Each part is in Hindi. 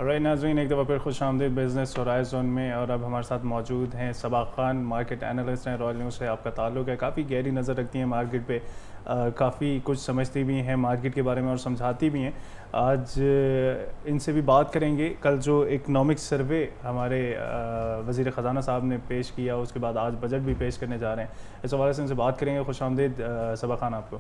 राइट नाज़रीन, एक दफ़ा फिर खुश आमदीद बिज़नेस होराइज़न में। और अब हमारे साथ मौजूद हैं सबा खान, मार्केट एनालिस्ट हैं, रॉयल न्यूज़ से आपका ताल्लुक है। काफ़ी गहरी नज़र रखती हैं मार्केट पे, काफ़ी कुछ समझती भी हैं मार्केट के बारे में और समझाती भी हैं। आज इनसे भी बात करेंगे। कल जो इकनॉमिक सर्वे हमारे वज़ीर ख़जाना साहब ने पेश किया, उसके बाद आज बजट भी पेश करने जा रहे हैं, इस हवाले से इनसे बात करेंगे। खुश आमदीद सबा खान आपको।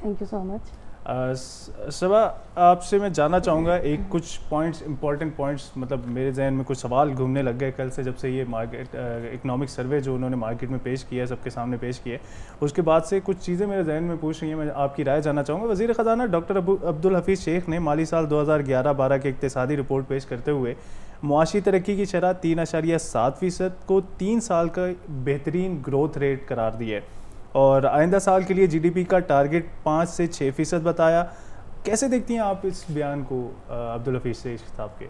Thank you so much. Saba, आपसे मैं जानना चाहूँगा एक कुछ पॉइंट्स, इंपॉर्टेंट पॉइंट्स, मतलब मेरे जहन में कुछ सवाल घूमने लग गए कल से, जब से ये मार्केट इकनॉमिक सर्वे जो उन्होंने मार्केट में पेश किया है, सबके सामने पेश किया है, उसके बाद से कुछ चीज़ें मेरे जहन में पूछ रही हैं। मैं आपकी राय जानना चाहूँगा। वज़ीर ख़जाना डॉक्टर अब्दुल हफीज़ शेख ने माली साल 2011-12 की इक़्तिसादी रिपोर्ट पेश करते हुए मुआशी तरक्की की शरह 3.7% को 3 साल का बेहतरीन ग्रोथ रेट करार दिया है और आइंदा साल के लिए जीडीपी का टारगेट 5 से 6% बताया। कैसे देखती हैं आप इस बयान को अब्दुल हफीज़ शेख साहब के?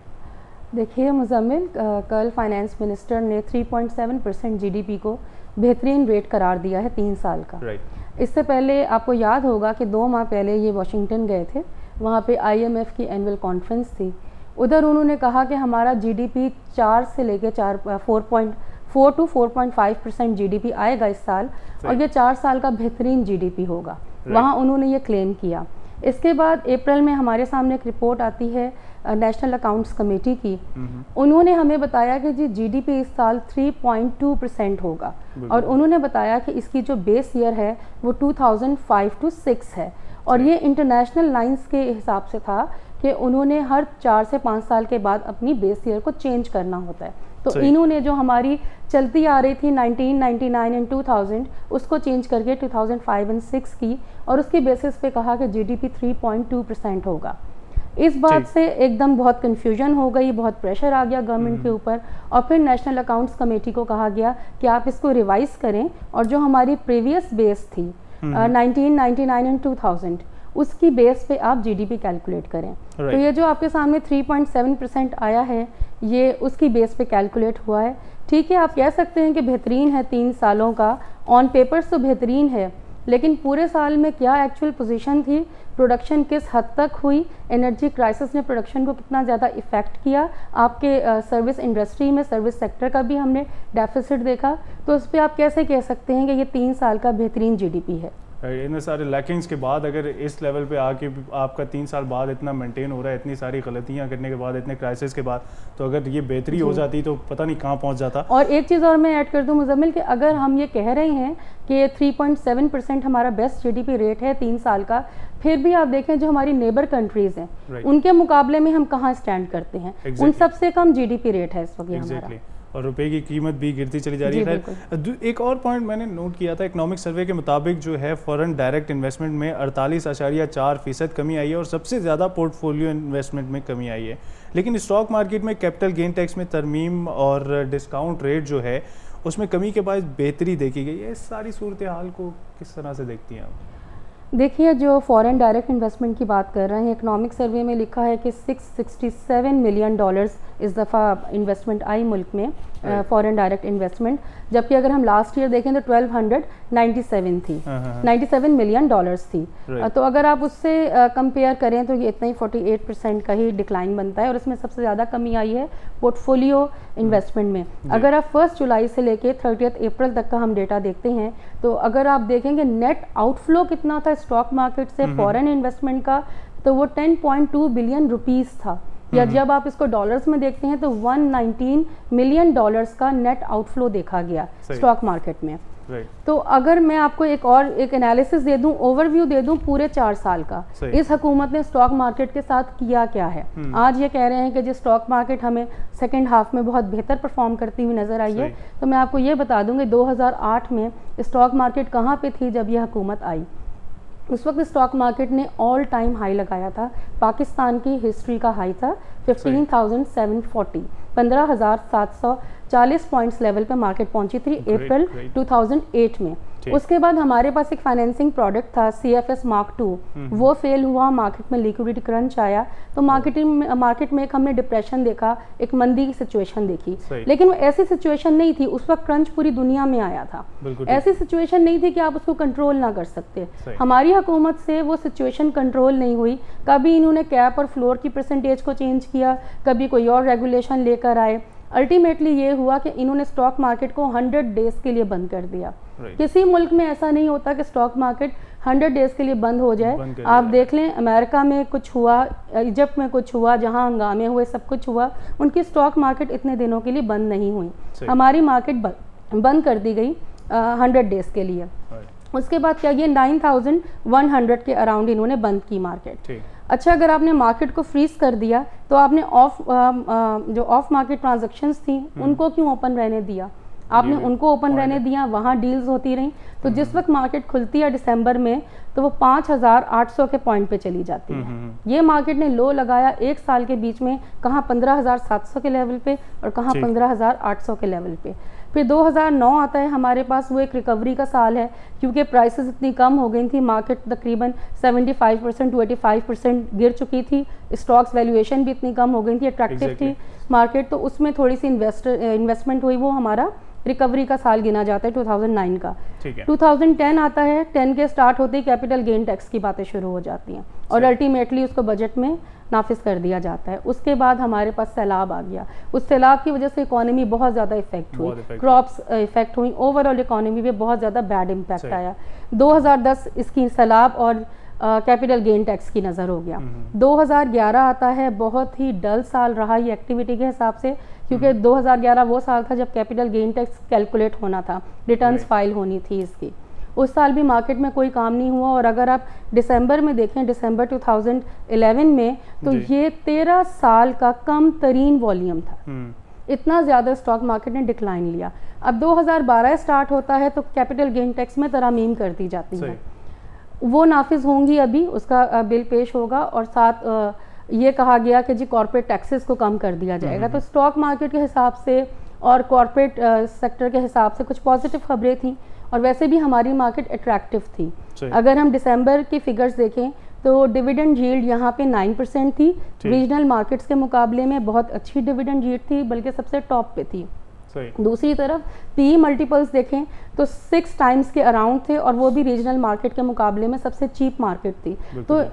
देखिए मुज़म्मिल, कल फाइनेंस मिनिस्टर ने 3.7% जीडीपी को बेहतरीन रेट करार दिया है 3 साल का। राइट। इससे पहले आपको याद होगा कि 2 माह पहले ये वाशिंगटन गए थे, वहाँ पे IMF की एनुअल कॉन्फ्रेंस थी। उधर उन्होंने कहा कि हमारा जीडीपी 4 से लेकर 4 to 4.5% जीडीपी आएगा इस साल, और ये 4 साल का बेहतरीन जीडीपी होगा। वहाँ उन्होंने ये क्लेम किया। इसके बाद अप्रैल में हमारे सामने एक रिपोर्ट आती है नेशनल अकाउंट्स कमेटी की। उन्होंने हमें बताया कि जी जीडीपी इस साल 3.2% होगा, और उन्होंने बताया कि इसकी जो बेस ईयर है वो 2005 to 6 है, और ये इंटरनेशनल लाइंस के हिसाब से था कि उन्होंने हर 4 से 5 साल के बाद अपनी बेस ईयर को चेंज करना होता है। तो इन्होंने जो हमारी चलती आ रही थी 1999 एंड 2000, उसको चेंज करके 2005 एंड 6 की, और उसकी बेसिस पे कहा कि जीडीपी 3.2% होगा। इस बात से एकदम बहुत कन्फ्यूजन हो गई, बहुत प्रेशर आ गया गवर्नमेंट के ऊपर, और फिर नेशनल अकाउंट्स कमेटी को कहा गया कि आप इसको रिवाइज करें, और जो हमारी प्रीवियस बेस थी 1999 एंड 2000, उसकी बेस पे आप जीडीपी कैलकुलेट करें। तो ये जो आपके सामने 3.7% आया है, ये उसकी बेस पे कैलकुलेट हुआ है। ठीक है, आप कह सकते हैं कि बेहतरीन है 3 सालों का, ऑन पेपर्स तो बेहतरीन है, लेकिन पूरे साल में क्या एक्चुअल पोजीशन थी, प्रोडक्शन किस हद तक हुई, एनर्जी क्राइसिस ने प्रोडक्शन को कितना ज़्यादा इफ़ेक्ट किया, आपके सर्विस इंडस्ट्री में, सर्विस सेक्टर का भी हमने डेफिसिट देखा। तो उस पर आप कैसे कह सकते हैं कि ये 3 साल का बेहतरीन जीडीपी है? इतने सारे लैकिंग्स के बाद अगर इस लेवल पे आके आपका 3 साल बाद इतना मेंटेन हो रहा है, इतनी सारी गलतियां करने के बाद, इतने क्राइसिस के बाद, तो अगर ये बेहतरी हो जाती तो पता नहीं कहाँ पहुँच जाता। और एक चीज़ और मैं ऐड कर दूं मुज़म्मिल, कि अगर हम ये कह रहे हैं कि 3.7% हमारा बेस्ट जीडीपी रेट है 3 साल का, फिर भी आप देखें जो हमारी नेबर कंट्रीज़ हैं, उनके मुकाबले में हम कहाँ स्टैंड करते हैं। उन सबसे कम जीडीपी रेट है इस वक्त हमारा, और रुपए की कीमत भी गिरती चली जा रही है। एक और पॉइंट मैंने नोट किया था, इकोनॉमिक सर्वे के मुताबिक जो है फॉरेन डायरेक्ट इन्वेस्टमेंट में 48.4% कमी आई है, और सबसे ज़्यादा पोर्टफोलियो इन्वेस्टमेंट में कमी आई है। लेकिन स्टॉक मार्केट में कैपिटल गेन टैक्स में तरमीम और डिस्काउंट रेट जो है उसमें कमी के बाद बेहतरी देखी गई है। इस सारी सूरत हाल को किस तरह से देखती हैं आप? देखिए, जो फॉरेन डायरेक्ट इन्वेस्टमेंट की बात कर रहे हैं, इकोनॉमिक सर्वे में लिखा है कि $667 मिलियन इस दफ़ा इन्वेस्टमेंट आई मुल्क में, फॉरेन डायरेक्ट इन्वेस्टमेंट, जबकि अगर हम लास्ट ईयर देखें तो 1297 थी, $97 मिलियन थी। तो अगर आप उससे कंपेयर करें तो ये इतना ही 48% का ही डिक्लाइन बनता है, और इसमें सबसे ज़्यादा कमी आई है पोर्टफोलियो इन्वेस्टमेंट में। अगर आप 1 जुलाई से लेके 30 अप्रैल तक का हम डेटा देखते हैं, तो अगर आप देखेंगे नेट आउटफ्लो कितना था स्टॉक मार्केट से फॉरेन इन्वेस्टमेंट का, तो वो 10.2 बिलियन रुपीस था, या जब आप इसको डॉलर्स में देखते हैं तो $119 मिलियन का नेट आउटफ्लो देखा गया स्टॉक मार्केट में। तो अगर मैं आपको एक एनालिसिस दे दूं, ओवरव्यू दे दूं पूरे 4 साल का, इस हुकूमत ने स्टॉक मार्केट के साथ किया क्या है। आज ये कह रहे हैं कि जो स्टॉक मार्केट हमें सेकंड हाफ में बहुत बेहतर परफॉर्म करती हुई नज़र आई है, तो मैं आपको ये बता दूंगी 2008 में स्टॉक मार्केट कहाँ पे थी जब यह हुकूमत आई। उस वक्त स्टॉक मार्केट ने ऑल टाइम हाई लगाया था, पाकिस्तान की हिस्ट्री का हाई था 15,740, 15,740 पॉइंट्स लेवल पे मार्केट पहुंची थी अप्रैल 2008 में। उसके बाद हमारे पास एक फाइनेंसिंग प्रोडक्ट था CFS Mark 2, वो फेल हुआ, मार्केट में लिक्विडिटी क्रंच आया, तो मार्केट में एक हमने डिप्रेशन देखा, एक मंदी की सिचुएशन देखी। लेकिन वो ऐसी सिचुएशन नहीं थी, उस वक्त क्रंच पूरी दुनिया में आया था, ऐसी सिचुएशन नहीं थी कि आप उसको कंट्रोल ना कर सकते। हमारी हुकूमत से वो सिचुएशन कंट्रोल नहीं हुई, कभी इन्होंने कैप और फ्लोर की परसेंटेज को चेंज किया, कभी कोई और रेगुलेशन लेकर आए। अल्टीमेटली ये हुआ कि इन्होंने स्टॉक मार्केट को 100 डेज के लिए बंद कर दिया। किसी मुल्क में ऐसा नहीं होता कि स्टॉक मार्केट 100 डेज के लिए बंद हो जाए। आप देख लें, अमेरिका में कुछ हुआ, इजिप्ट में कुछ हुआ, जहां हंगामे हुए, सब कुछ हुआ, उनकी स्टॉक मार्केट इतने दिनों के लिए बंद नहीं हुई। हमारी मार्केट बंद कर दी गई 100 डेज के लिए। उसके बाद क्या, ये 9100 के अराउंड इन्होंने बंद की मार्केट। अच्छा, अगर आपने मार्केट को फ्रीज कर दिया तो आपने जो ऑफ मार्केट ट्रांजैक्शंस थी उनको क्यों ओपन रहने दिया? आपने उनको ओपन रहने दिया, वहाँ डील्स होती रहीं, तो जिस वक्त मार्केट खुलती है दिसंबर में तो वो 5800 के पॉइंट पे चली जाती है। ये मार्केट ने लो लगाया एक साल के बीच में, कहाँ 15700 के लेवल पे और कहाँ 15800 के लेवल पे। फिर 2009 आता है हमारे पास, वो एक रिकवरी का साल है, क्योंकि प्राइसेस इतनी कम हो गई थी, मार्केट तकरीबन 75% to 85% गिर चुकी थी, स्टॉक्स वैल्यूएशन भी इतनी कम हो गई थी, अट्रैक्टिव थी मार्केट, तो उसमें थोड़ी सी इन्वेस्टमेंट हुई, वो हमारा रिकवरी का साल गिना जाता है 2009 का। 2010 आता है, 10 के स्टार्ट होते ही कैपिटल गेन टैक्स की बातें शुरू हो जाती हैं और अल्टीमेटली उसको बजट में नाफिज कर दिया जाता है। उसके बाद हमारे पास सैलाब आ गया, उस सैलाब की वजह से इकोनॉमी बहुत ज़्यादा इफेक्ट हुई, क्रॉप्स इफेक्ट हुई, ओवरऑल इकोनॉमी पे बहुत ज़्यादा बैड इम्पैक्ट आया। 2010 इसकी सैलाब और कैपिटल गेन टैक्स की नज़र हो गया। 2011 आता है, बहुत ही डल साल रहा ये एक्टिविटी के हिसाब से, क्योंकि 2011 वो साल था जब कैपिटल गेन टैक्स कैलकुलेट होना था, रिटर्न्स फाइल होनी थी इसकी। उस साल भी मार्केट में कोई काम नहीं हुआ, और अगर आप दिसंबर में देखें, दिसंबर 2011 में, तो ये 13 साल का कम तरीन वॉल्यूम था, इतना ज़्यादा स्टॉक मार्केट ने डिक्लाइन लिया। अब 2012 स्टार्ट होता है तो कैपिटल गेन टैक्स में तरमीम कर दी जाती है, वो नाफिज होंगी, अभी उसका बिल पेश होगा, और साथ ये कहा गया कि जी कॉर्पोरेट टैक्सेस को कम कर दिया जाएगा। तो स्टॉक मार्केट के हिसाब से और कॉर्पोरेट सेक्टर के हिसाब से कुछ पॉजिटिव खबरें थी, और वैसे भी हमारी मार्केट अट्रैक्टिव थी। अगर हम दिसंबर की फिगर्स देखें तो डिविडेंड यील्ड यहाँ पे 9% थी, रीजनल मार्केट्स के मुकाबले में बहुत अच्छी डिविडेंड यील्ड थी, बल्कि सबसे टॉप पे थी। दूसरी तरफ पी मल्टीपल्स देखें तो 6 टाइम्स के अराउंड थे, और वो भी रीजनल मार्केट के मुकाबले में सबसे चीप मार्केट थी। तो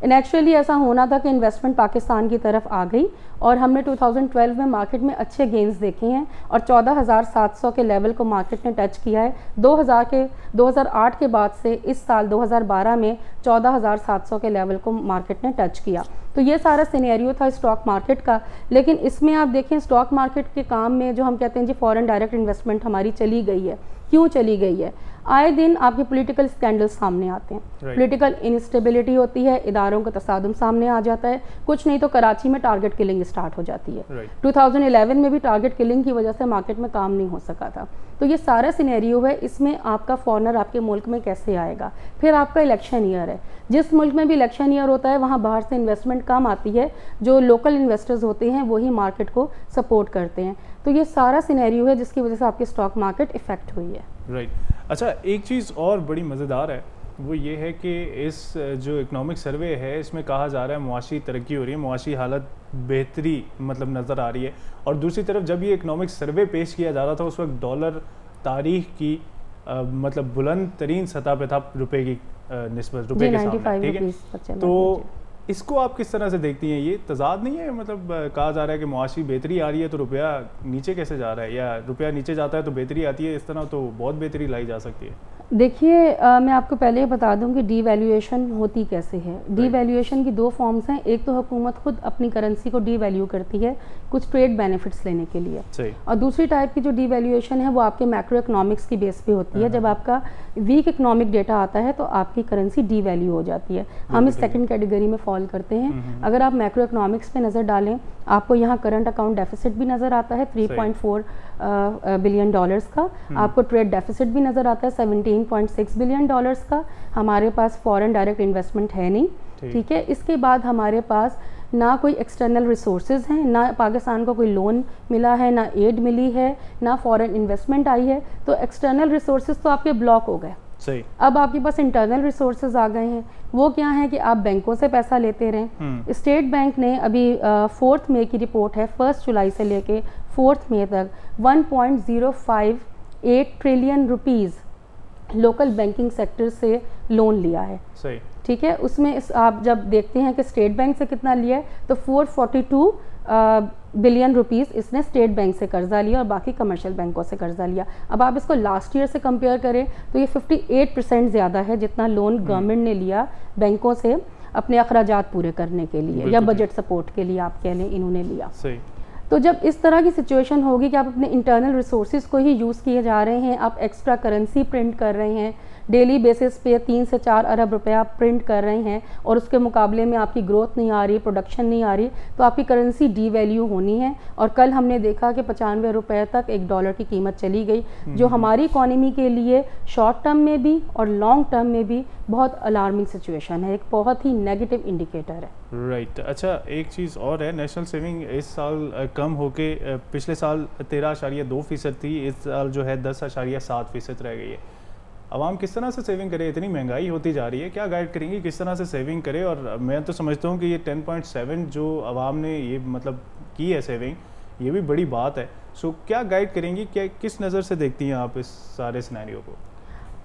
नेचुरली ऐसा होना था कि इन्वेस्टमेंट पाकिस्तान की तरफ आ गई, और हमने 2012 में मार्केट में अच्छे गेंस देखे हैं, और 14,700 के लेवल को मार्केट ने टच किया है। 2008 के बाद से इस साल 2012 में 14,700 के लेवल को मार्केट ने टच किया। तो ये सारा सिनेरियो था स्टॉक मार्केट का। लेकिन इसमें आप देखें, स्टॉक मार्केट के काम में जो हम कहते हैं जी फॉरेन डायरेक्ट इन्वेस्टमेंट हमारी चली गई है, क्यों चली गई है? आए दिन आपके पॉलिटिकल स्कैंडल सामने आते हैं, पॉलिटिकल इंस्टेबिलिटी होती है, इदारों का तसादुम सामने आ जाता है, कुछ नहीं तो कराची में टारगेट किलिंग स्टार्ट हो जाती है। 2011 में भी टारगेट किलिंग की वजह से मार्केट में काम नहीं हो सका था। तो ये सारा सिनेरियो है, इसमें आपका फॉरेनर आपके मुल्क में कैसे आएगा? फिर आपका इलेक्शन ईयर है, जिस मुल्क में भी इलेक्शन ईयर होता है वहाँ बाहर से इन्वेस्टमेंट कम आती है, जो लोकल इन्वेस्टर्स होते हैं वही मार्केट को सपोर्ट करते हैं। तो ये सारा सिनेरियो है जिसकी वजह से आपकी स्टॉक मार्केट इफेक्ट हुई है। राइट। अच्छा, एक चीज़ और बड़ी मज़ेदार है, वो ये है कि इस जो इकनॉमिक सर्वे है इसमें कहा जा रहा है मुआशी तरक्की हो रही है, मुआशी हालत बेहतरी मतलब नज़र आ रही है। और दूसरी तरफ जब ये इकनॉमिक सर्वे पेश किया जा रहा था उस वक्त डॉलर तारीख की मतलब बुलंद तरीन सतह पे था रुपए की निस्बत, रुपए के सामने, ठीक है? तो इसको आप किस तरह से देखती हैं? ये तजाद नहीं है? मतलब कहा जा रहा है कि मुआशी बेहतरी आ रही है तो रुपया नीचे कैसे जा रहा है, या रुपया नीचे जाता है तो बेहतरी आती है? इस तरह तो बहुत बेहतरी लाई जा सकती है। देखिए, मैं आपको पहले बता दूं कि डीवैल्यूएशन होती कैसे है। डीवैल्यूएशन की 2 फॉर्म्स हैं, एक तो हुकूमत खुद अपनी करेंसी को डीवैल्यू करती है कुछ ट्रेड बेनिफिट्स लेने के लिए, और दूसरी टाइप की जो डीवैल्यूएशन है वो आपके मैक्रो इकोनॉमिक्स की बेस पे होती है। जब आपका वीक इकोनॉमिक डेटा आता है तो आपकी करेंसी डीवैल्यू हो जाती है, हम इस सेकंड कैटेगरी में फॉल करते हैं। अगर आप मैक्रो इकोनॉमिक्स पे नज़र डालें, आपको यहाँ करंट अकाउंट डेफिसिट भी नज़र आता है 3.4 बिलियन डॉलर्स का, आपको ट्रेड डेफिसिट भी नज़र आता है 17.6 बिलियन डॉलर्स का। हमारे पास फॉरेन डायरेक्ट इन्वेस्टमेंट है नहीं, ठीक है? इसके बाद हमारे पास ना कोई एक्सटर्नल रिसोर्सेज हैं, ना पाकिस्तान को कोई लोन मिला है, ना एड मिली है, ना फॉरेन इन्वेस्टमेंट आई है, तो एक्सटर्नल रिसोर्सेज तो आपके ब्लॉक हो गए। सही। अब आपके पास इंटरनल रिसोर्सेज आ गए हैं। वो क्या है कि आप बैंकों से पैसा लेते रहें। स्टेट बैंक ने अभी 4 मई की रिपोर्ट है, 1 जुलाई से लेके 4 मई तक 1.058 trillion rupees local banking sector से लोन लिया है। सही। ठीक है, उसमें आप जब देखते हैं कि स्टेट बैंक से कितना लिया है तो 442 बिलियन रुपीस इसने स्टेट बैंक से कर्जा लिया और बाकी कमर्शियल बैंकों से कर्जा लिया। अब आप इसको लास्ट ईयर से कंपेयर करें तो ये 58% ज़्यादा है जितना लोन गवर्नमेंट ने लिया बैंकों से अपने अखराजात पूरे करने के लिए या बजट सपोर्ट के लिए आप कह लें, इन्होंने लिया। सही। तो जब इस तरह की सिचुएशन होगी कि आप अपने इंटरनल रिसोर्सेज को ही यूज़ किए जा रहे हैं, आप एक्स्ट्रा करेंसी प्रिंट कर रहे हैं, डेली बेसिस पे 3 से 4 अरब रुपए आप प्रिंट कर रहे हैं और उसके मुकाबले में आपकी ग्रोथ नहीं आ रही, प्रोडक्शन नहीं आ रही, तो आपकी करेंसी डीवैल्यू होनी है। और कल हमने देखा कि 95 रुपए तक $1 की कीमत चली गई, जो हमारी इकॉनमी के लिए शॉर्ट टर्म में भी और लॉन्ग टर्म में भी बहुत अलार्मिंग सिचुएशन है, एक बहुत ही नेगेटिव इंडिकेटर है। राइट। अच्छा, एक चीज़ और है, नेशनल सेविंग इस साल कम होके पिछले साल 13.2% थी, इस साल जो है 10.7% रह गई है। आवाम किस तरह से सेविंग करे? इतनी महंगाई होती जा रही है, क्या गाइड करेंगी किस तरह से सेविंग करे? और मैं तो समझता हूँ कि ये 10.7 जो आवाम ने ये मतलब की है सेविंग, ये भी बड़ी बात है। सो क्या गाइड करेंगी, क्या किस नज़र से देखती हैं आप इस सारे सिनेरियो को?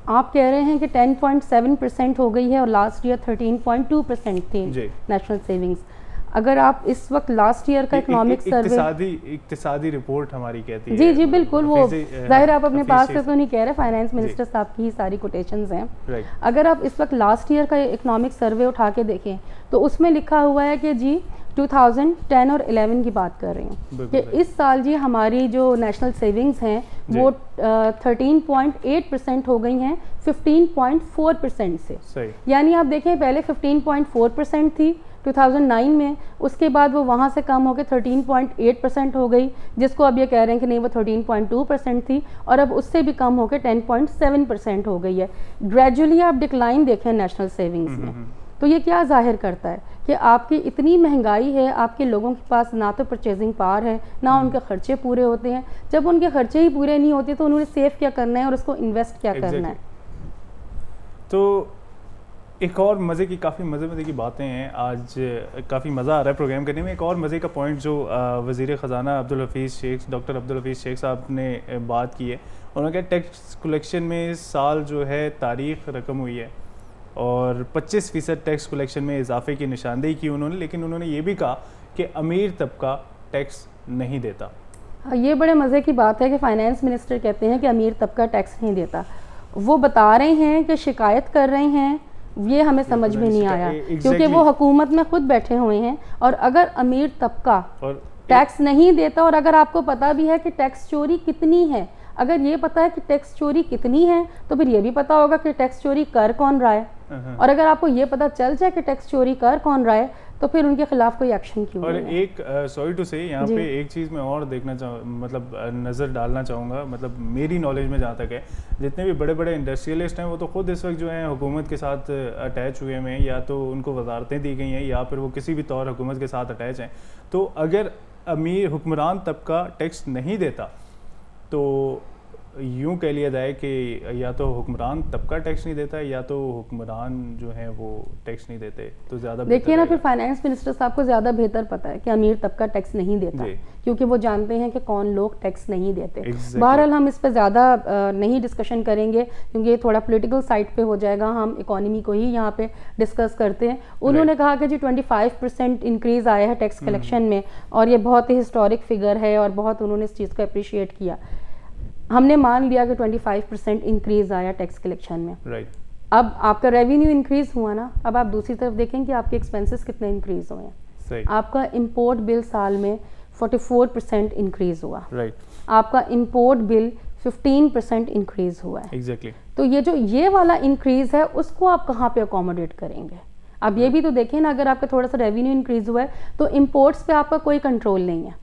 आप कह रहे हैं कि 10.7% हो गई है और लास्ट ईयर 13.2% थी नेशनल सेविंग्स। अगर आप इस वक्त लास्ट ईयर का इकोनॉमिक सर्वे इक्तिसादी रिपोर्ट हमारी कहती है। जी जी बिल्कुल, वो जाहिर आप अपने पास से तो नहीं कह रहे, फाइनेंस मिनिस्टर साहब की ही सारी कोटेशंस हैं। अगर आप इस वक्त लास्ट ईयर का इकोनॉमिक सर्वे उठा के देखें तो उसमें लिखा हुआ है कि जी 2010 और 11 की बात कर रही हूँ कि इस साल जी हमारी जो नेशनल सेविंग्स हैं वो 13.8% हो गई हैं 15.4% से। यानी आप देखें पहले 15.4% थी 2009 में, उसके बाद वो वहाँ से कम होकर 13.8% हो गई, जिसको अब ये कह रहे हैं कि नहीं वो 13.2% थी, और अब उससे भी कम होकर 10.7% हो गई है। ग्रेजुअली आप डिक्लाइन देखें नेशनल सेविंग्स में, तो ये क्या जाहिर करता है कि आपकी इतनी महंगाई है, आपके लोगों के पास ना तो परचेजिंग पावर है, ना उनके खर्चे पूरे होते हैं। जब उनके खर्चे ही पूरे नहीं होते तो उन्होंने सेव क्या करना है और उसको इन्वेस्ट क्या करना है। तो एक और मज़े की काफ़ी मज़े की बातें हैं, आज काफ़ी मज़ा आ रहा है प्रोग्राम करने में। एक और मज़े का पॉइंट जो वज़ीर ख़जाना डॉक्टर अब्दुल हफीज़ शेख साहब ने बात की है, उन्होंने कहा टैक्स कलेक्शन में इस साल जो है तारीख रकम हुई है और 25% टैक्स कलेक्शन में इजाफे की निशानदेही की उन्होंने, लेकिन उन्होंने ये भी कहा कि अमीर तबका टैक्स नहीं देता। ये बड़े मज़े की बात है कि फाइनेंस मिनिस्टर कहते हैं कि अमीर तबका टैक्स नहीं देता। वो बता रहे हैं कि शिकायत कर रहे हैं, ये हमें समझ में नहीं आया क्योंकि वो हुकूमत में खुद बैठे हुए हैं। और अगर अमीर तबका टैक्स नहीं देता, और अगर आपको पता भी है कि टैक्स चोरी कितनी है, अगर ये पता है कि टैक्स चोरी कितनी है तो फिर ये भी पता होगा कि टैक्स चोरी कर कौन रहा है। और अगर आपको ये पता चल जाए कि टैक्स चोरी कर कौन रहा है तो फिर उनके खिलाफ कोई एक्शन क्यों नहीं है। और एक सॉरी टू से यहाँ पे एक चीज़ मैं और देखना मतलब नज़र डालना चाहूँगा, मतलब मेरी नॉलेज में जहाँ तक है, जितने भी बड़े बड़े इंडस्ट्रियलिस्ट हैं वो तो खुद इस वक्त जो है हुकूमत के साथ अटैच हुए हैं, या तो उनको वजारतें दी गई हैं या फिर वो किसी भी तौर हुकूमत के साथ अटैच हैं। तो अगर अमीर हुक्मरान तबका टैक्स नहीं देता तो यूँ कह लिया जाए कि या तो हुक्मरान तबका टैक्स नहीं देता या तो हुक्मरान जो है वो टैक्स नहीं देते, तो ज़्यादा देखिए ना, फिर फाइनेंस मिनिस्टर साहब को ज़्यादा बेहतर पता है कि अमीर तबका टैक्स नहीं देता, क्योंकि वो जानते हैं कि कौन लोग टैक्स नहीं देते। बहरहाल हम इस पर ज़्यादा नहीं डिस्कशन करेंगे क्योंकि ये थोड़ा पॉलिटिकल साइड पे हो जाएगा, हम इकोनॉमी को ही यहाँ पे डिस्कस करते हैं। उन्होंने कहा कि जी 25% इंक्रीज़ आया है टैक्स कलेक्शन में और ये बहुत ही हिस्टोरिक फिगर है और बहुत उन्होंने इस चीज़ को अप्रिशिएट किया। हमने मान लिया कि 25% इंक्रीज आया टैक्स कलेक्शन में। अब आपका रेवेन्यू इंक्रीज हुआ ना, अब आप दूसरी तरफ देखें कि आपके एक्सपेंसेस कितने इंक्रीज हुए हैं। आपका इंपोर्ट बिल साल में 44% इंक्रीज हुआ। आपका इंपोर्ट बिल 15% इंक्रीज हुआ है। तो ये वाला इंक्रीज है उसको आप कहाँ पे अकोमोडेट करेंगे? अब ये भी तो देखें ना, अगर आपका थोड़ा सा रेवेन्यू इंक्रीज हुआ है तो इंपोर्ट्स पे आपका कोई कंट्रोल नहीं है।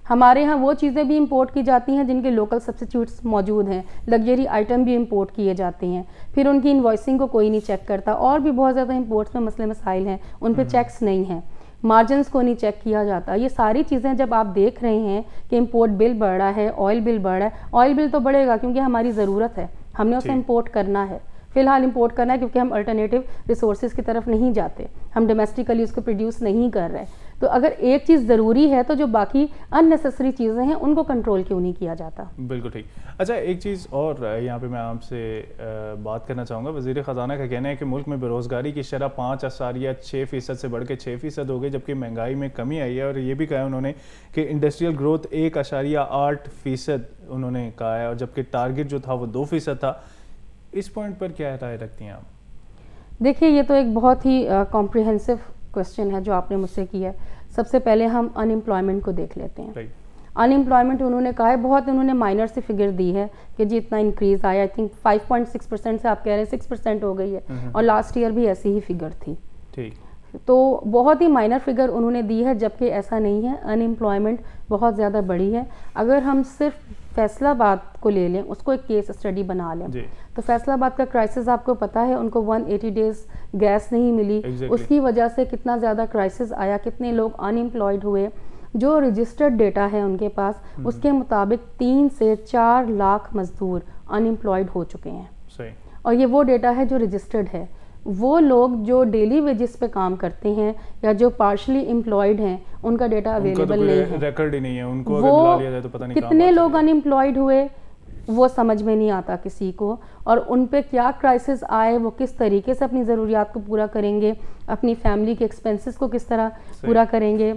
हमारे यहाँ वो चीज़ें भी इंपोर्ट की जाती हैं जिनके लोकल सब्स्टिट्यूट्स मौजूद हैं, लग्जरी आइटम भी इंपोर्ट किए जाते हैं, फिर उनकी इन्वॉइसिंग को कोई नहीं चेक करता, और भी बहुत ज़्यादा इंपोर्ट्स में मसले मसाइल हैं, उन पे चेक्स नहीं हैं। मार्जिन्स को नहीं चेक किया जाता। ये सारी चीज़ें जब आप देख रहे हैं कि इंपोर्ट बिल बढ़ रहा है, ऑयल बिल बढ़ रहा है, ऑयल बिल तो बढ़ेगा क्योंकि हमारी ज़रूरत है, हमने उसे इंपोर्ट करना है, फिलहाल इंपोर्ट करना है क्योंकि हम अल्टरनेटिव रिसोर्सेज की तरफ नहीं जाते, हम डोमेस्टिकली उसको प्रोड्यूस नहीं कर रहे। तो अगर एक चीज़ ज़रूरी है तो जो बाकी अननेसेसरी चीज़ें हैं उनको कंट्रोल क्यों नहीं किया जाता। बिल्कुल ठीक। अच्छा, एक चीज़ और यहाँ पे मैं आपसे बात करना चाहूँगा। वज़ीर ख़जाना का कहना है कि मुल्क में बेरोज़गारी की शरह 5.6% से बढ़ के 6% हो गई, जबकि महंगाई में कमी आई है। और ये भी कहा उन्होंने कि इंडस्ट्रियल ग्रोथ 1.8% उन्होंने कहा है, और जबकि टारगेट जो था वो 2% था। इस पॉइंट पर क्या राय रखती हैं आप? देखिए, ये तो एक बहुत ही कॉम्प्रिहेंसिव क्वेश्चन है जो आपने मुझसे किया है। सबसे पहले हम अनएम्प्लॉयमेंट को देख लेते हैं। अनएम्प्लॉयमेंट उन्होंने कहा है, बहुत उन्होंने माइनर सी फिगर दी है कि जी इतना इंक्रीज आया, आई थिंक 5.6% से आप कह रहे हैं 6% हो गई है, और लास्ट ईयर भी ऐसी ही फिगर थी। ठीक, तो बहुत ही माइनर फिगर उन्होंने दी है, जबकि ऐसा नहीं है, अनएम्प्लॉयमेंट बहुत ज़्यादा बढ़ी है। अगर हम सिर्फ फैसलाबाद को ले लें, उसको एक केस स्टडी बना लें, तो फैसलाबाद का क्राइसिस आपको पता है, उनको 180 डेज गैस नहीं मिली, उसकी वजह से कितना ज़्यादा क्राइसिस आया, कितने लोग अनएम्प्लॉयड हुए। जो रजिस्टर्ड डेटा है उनके पास, उसके मुताबिक 3 से 4 लाख मजदूर अनएम्प्लॉयड हो चुके हैं। सही। और ये वो डेटा है जो रजिस्टर्ड है। वो लोग जो डेली वेजेस पे काम करते हैं या जो पार्शली एम्प्लॉयड हैं, उनका डेटा अवेलेबल नहीं है, रिकॉर्ड ही नहीं है उनको। अगर बुला लिया जाए तो पता नहीं कितने लोग अनएम्प्लॉयड हुए वो समझ में नहीं आता किसी को, और उन पे क्या क्राइसिस आए, वो किस तरीके से अपनी ज़रूरियात को पूरा करेंगे, अपनी फैमिली के एक्सपेंसेस को किस तरह पूरा करेंगे,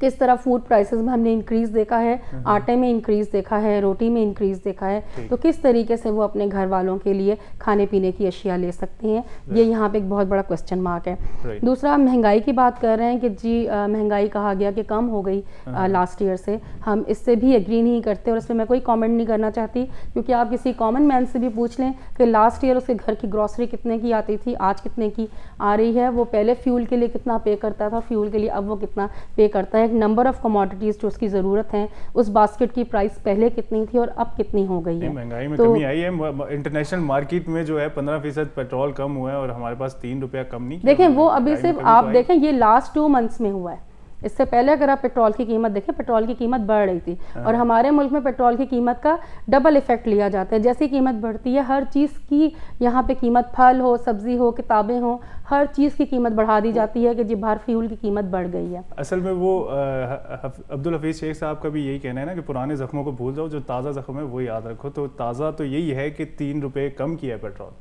किस तरह फूड प्राइसेस में हमने इंक्रीज़ देखा है, आटे में इंक्रीज़ देखा है, रोटी में इंक्रीज़ देखा है, तो किस तरीके से वो अपने घर वालों के लिए खाने पीने की अशिया ले सकते हैं, ये यहाँ पे एक बहुत बड़ा क्वेश्चन मार्क है। दूसरा, महंगाई की बात कर रहे हैं कि जी महंगाई कहा गया कि कम हो गई लास्ट ईयर से, हम इससे भी एग्री नहीं करते, और इसमें मैं कोई कॉमेंट नहीं करना चाहती, क्योंकि आप किसी कॉमन मैन से भी पूछ लें कि लास्ट ईयर उसके घर की ग्रॉसरी कितने की आती थी, आज कितने की आ रही है, वो पहले फ्यूल के लिए कितना पे करता था, फ्यूल के लिए अब वो कितना पे करता है, नंबर ऑफ कमोडिटीज जो उसकी ज़रूरत है, उस बास्केट की प्राइस पहले कितनी थी और अब कितनी हो गई है। महंगाई में कमी आई है। इंटरनेशनल मार्केट में जो है 15% पेट्रोल कम हुआ है, और हमारे पास 3 रुपया कम नहीं। देखें, वो अभी सिर्फ आप देखें, ये लास्ट 2 मंथ्स में हुआ है। इससे पहले अगर आप पेट्रोल की कीमत देखें, पेट्रोल की कीमत बढ़ रही थी, और हमारे मुल्क में पेट्रोल की कीमत का डबल इफेक्ट लिया जाता है। जैसी कीमत बढ़ती है, हर चीज़ की यहाँ पे कीमत, फल हो, सब्जी हो, किताबें हो, हर चीज़ की कीमत बढ़ा दी जाती है कि जी बाहर फ्यूल की कीमत बढ़ गई है। असल में वो अब्दुल हफीज़ शेख साहब का भी यही कहना है ना कि पुराने जख्मों को भूल जाओ, जो ताज़ा जख्म है वो याद रखो। तो ताज़ा तो यही है कि 3 रुपये कम किया है पेट्रोल,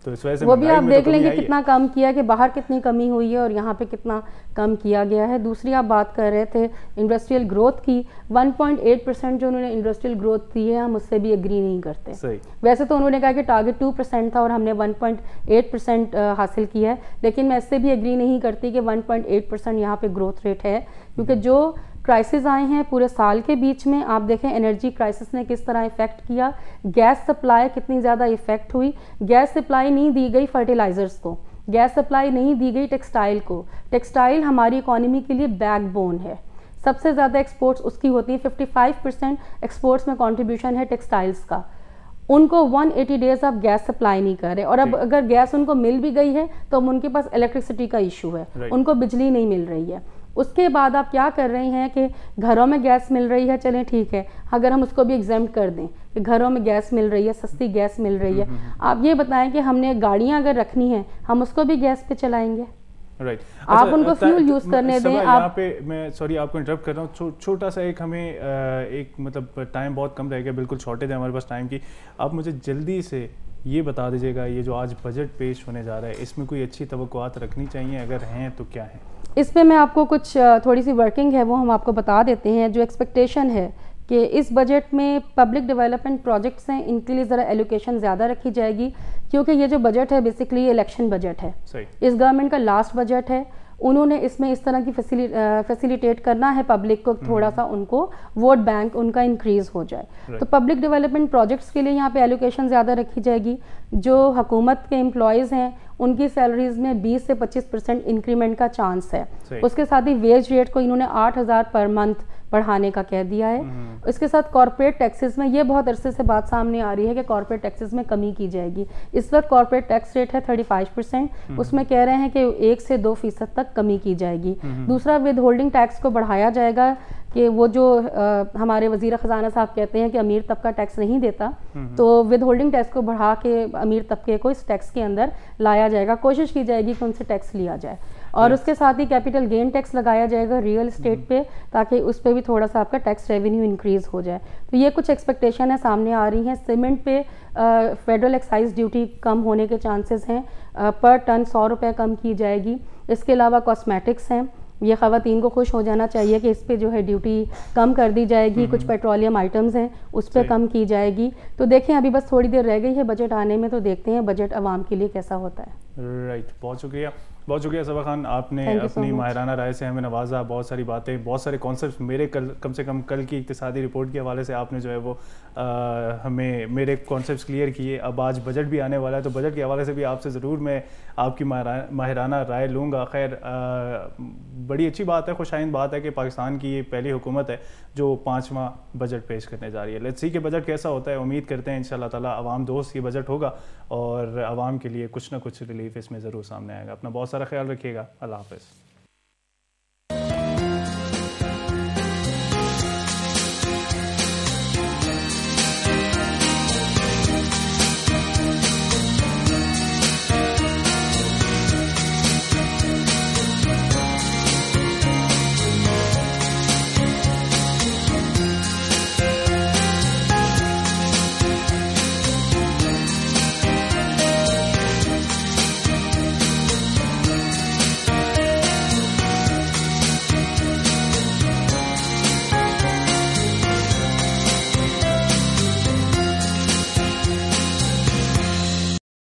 तो इस वजह से वो भी आप देख लेंगे कितना कम किया, कि बाहर कितनी कमी हुई है और यहाँ पे कितना कम किया गया है। दूसरी, आप बात कर रहे थे इंडस्ट्रियल ग्रोथ की, 1.8% जो उन्होंने इंडस्ट्रियल ग्रोथ दी है, हम उससे भी एग्री नहीं करते। सही। वैसे तो उन्होंने कहा कि टारगेट 2% था और हमने 1.8% हासिल किया है, लेकिन मैं इससे भी एग्री नहीं करती कि 1.8% यहाँ पे ग्रोथ रेट है, क्योंकि जो क्राइसिस आए हैं पूरे साल के बीच में, आप देखें एनर्जी क्राइसिस ने किस तरह इफ़ेक्ट किया, गैस सप्लाई कितनी ज़्यादा इफ़ेक्ट हुई। गैस सप्लाई नहीं दी गई फर्टिलाइज़र्स को, गैस सप्लाई नहीं दी गई टेक्सटाइल को। टेक्सटाइल हमारी इकोनॉमी के लिए बैकबोन है, सबसे ज़्यादा एक्सपोर्ट्स उसकी होती है, 55% एक्सपोर्ट्स में कॉन्ट्रीब्यूशन है टेक्सटाइल्स का। उनको 180 डेज आप गैस सप्लाई नहीं कर रहे, और अब अगर गैस उनको मिल भी गई है तो अब उनके पास इलेक्ट्रिसिटी का इशू है, उनको बिजली नहीं मिल रही है। उसके बाद आप क्या कर रहे हैं कि घरों में गैस मिल रही है, चलें ठीक है, अगर हम उसको भी एग्जाम्प्ट कर दें कि घरों में गैस मिल रही है, सस्ती गैस मिल रही है, आप ये बताएं कि हमने गाड़ियां अगर रखनी है, हम उसको भी गैस पे चलाएंगे? राइट। आप उनको फ्यूल यूज करने दें। आप यहाँ पे मैं सॉरी आपको इंटरप्ट कर रहा हूँ, छोटा सा एक हमें एक मतलब टाइम बहुत कम रह गया, बिल्कुल शॉर्टेज है हमारे पास टाइम की। आप मुझे जल्दी से ये बता दीजिएगा, ये जो आज बजट पेश होने जा रहा है, इसमें कोई अच्छी तवक्कुआत रखनी चाहिए, अगर हैं तो क्या है? इसमें मैं आपको कुछ थोड़ी सी वर्किंग है वो हम आपको बता देते हैं। जो एक्सपेक्टेशन है कि इस बजट में पब्लिक डेवलपमेंट प्रोजेक्ट्स हैं, इनके लिए ज़रा एलोकेशन ज़्यादा रखी जाएगी, क्योंकि ये जो बजट है बेसिकली इलेक्शन बजट है। इस गवर्नमेंट का लास्ट बजट है, उन्होंने इसमें इस तरह की फैसिलिटेट करना है पब्लिक को, थोड़ा सा उनको वोट बैंक उनका इंक्रीज़ हो जाए। तो पब्लिक डेवलपमेंट प्रोजेक्ट्स के लिए यहाँ पे एलोकेशन ज़्यादा रखी जाएगी। जो हुकूमत के एम्प्लॉयज़ हैं उनकी सैलरीज में 20 से 25% इंक्रीमेंट का चांस है। उसके साथ ही वेज रेट को इन्होंने 8,000 पर मंथ बढ़ाने का कह दिया है। इसके साथ कॉर्पोरेट टैक्सेस में ये बहुत अरसे से बात सामने आ रही है कि कॉर्पोरेट टैक्सेस में कमी की जाएगी। इस वक्त कॉर्पोरेट टैक्स रेट है 35%, उसमें कह रहे हैं कि 1 से 2% तक कमी की जाएगी। दूसरा, विद होल्डिंग टैक्स को बढ़ाया जाएगा कि वो जो हमारे वज़ीर ख़जाना साहब कहते हैं कि अमीर तबका टैक्स नहीं देता, तो विद होल्डिंग टैक्स को बढ़ा के अमीर तबके को इस टैक्स के अंदर लाया जाएगा, कोशिश की जाएगी कि उनसे टैक्स लिया जाए। और उसके साथ ही कैपिटल गेन टैक्स लगाया जाएगा रियल एस्टेट पे, ताकि उस पर भी थोड़ा सा आपका टैक्स रेवेन्यू इंक्रीज़ हो जाए। तो ये कुछ एक्सपेक्टेशन है सामने आ रही हैं। सीमेंट पे फेडरल एक्साइज ड्यूटी कम होने के चांसेस हैं, पर टन 100 रुपये कम की जाएगी। इसके अलावा कॉस्मेटिक्स हैं, ये ख़वातीन को खुश हो जाना चाहिए कि इस पे जो है ड्यूटी कम कर दी जाएगी। कुछ पेट्रोलियम आइटम्स हैं उस पर कम की जाएगी। तो देखें, अभी बस थोड़ी देर रह गई है बजट आने में, तो देखते हैं बजट आवाम के लिए कैसा होता है। राइट, बहुत शुक्रिया, बहुत शुक्रिया सबा खान, आपने अपनी माहिराना राय से हमें नवाजा। बहुत सारी बातें, बहुत सारे कॉन्सेप्ट्स मेरे कम से कम कल की इक्तिसादी रिपोर्ट के हवाले से आपने जो है वो हमें मेरे कॉन्सेप्ट्स क्लियर किए। अब आज बजट भी आने वाला है, तो बजट के हवाले से भी आपसे ज़रूर मैं आपकी माहिराना राय लूँगा। खैर, बड़ी अच्छी बात है, खुशाइंद बात है कि पाकिस्तान की ये पहली हुकूमत है जो 5वां बजट पेश करने जा रही है। लेट्स सी कि बजट कैसा होता है। उम्मीद करते हैं इंशाल्लाह ताला अवाम दोस्त ये बजट होगा और आवाम के लिए कुछ ना कुछ रिलीफ इसमें ज़रूर सामने आएगा। अपना बहुत सारा ख्याल रखिएगा। अल्लाह हाफ़िज़।